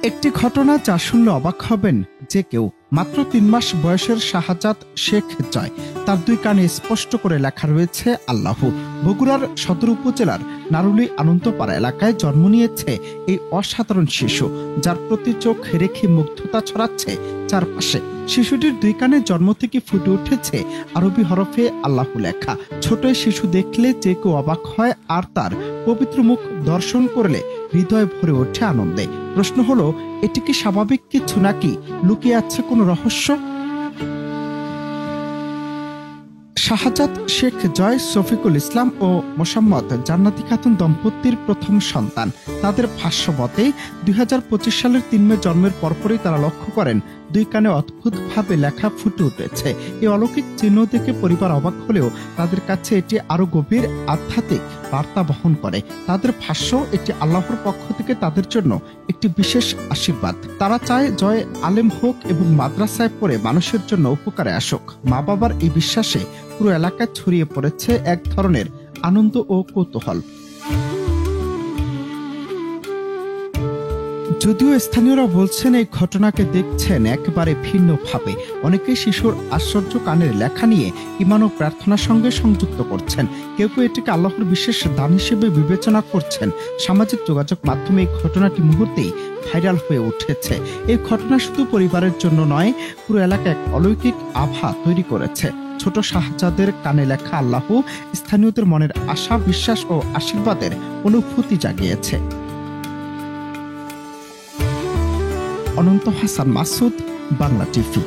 একটি ঘটনা যা শুনলে অবাক হবেন যে কেউ। মাত্র ৩ মাস বয়সের শাহজাদ শেখ জয়, তার 2 কানে স্পষ্ট করে লেখা রয়েছে আল্লাহু। বগুড়ার সদর উপজেলার নারুলি আনন্দপাড়া এলাকায় জন্ম নিয়েছে এই অসাধারণ শিশু, যার প্রতি চোখ রেখে মুগ্ধতা ছড়াচ্ছে চারপাশে। শিশুটির 2 কানে জন্ম থেকে ফুটে উঠেছে আরবি হরফে আল্লাহু লেখা। ছোট শিশু দেখলে যে কেউ অবাক হয়, আর তার পবিত্র মুখ দর্শন করলে হৃদয় ভরে ওঠে আনন্দে। প্রশ্ন হলো, এটি কি স্বাভাবিক কিছু নাকি লুকিয়ে আছে কোনো রহস্য? শাহজাদ শেখ জয় শফিকুল ইসলাম ও মোসাম্মদ জান্নাতি খাতুন দম্পতির প্রথম সন্তান। তাদের ভাষ্যমতে ২০২৫ সালের ৩ মে জন্মের পরপরই তারা লক্ষ্য করেন 2 কানে অদ্ভুতভাবে লেখা ফুটে উঠেছে। এই অলৌকিক চিহ্ন দেখে পরিবার অবাক হলেও তাদের কাছে এটি আরো গভীর আধ্যাত্মিক বার্তা বহন করে। তাদের ভাষ্য, এটি আল্লাহর পক্ষ থেকে তাদের জন্য একটি বিশেষ আশীর্বাদ। তারা চায় জয় আলেম হোক এবং মাদ্রাসায় পড়ে মানুষের জন্য উপকারে আসুক। মা বাবার এই বিশ্বাসে পুরো এলাকায় ছড়িয়ে পড়েছে এক ধরনের আনন্দ ও কৌতূহল। যদিও স্থানীয়রা বলছেন এই ঘটনাকে দেখছেন একেবারে ভিন্নভাবে। অনেকেই শিশুর আশ্চর্য কানের লেখা নিয়ে ঈমান ও প্রার্থনার সঙ্গে সংযুক্ত করছেন। কেউ কেউ এটিকে আল্লাহর বিশেষ দান হিসেবে বিবেচনা করছেন। সামাজিক যোগাযোগ মাধ্যমে এই ঘটনাটি মুহূর্তেই ভাইরাল হয়ে উঠেছে। এই ঘটনা শুধু পরিবারের জন্য নয়, পুরো এলাকায় এক অলৌকিক আভা তৈরি করেছে। ছোট শাহজাদের কানে লেখা আল্লাহু স্থানীয়দের মনের আশা, বিশ্বাস ও আশীর্বাদের অনুভূতি জাগিয়েছে। অনন্ত হাসান মাসুদ, বাংলা টিভি।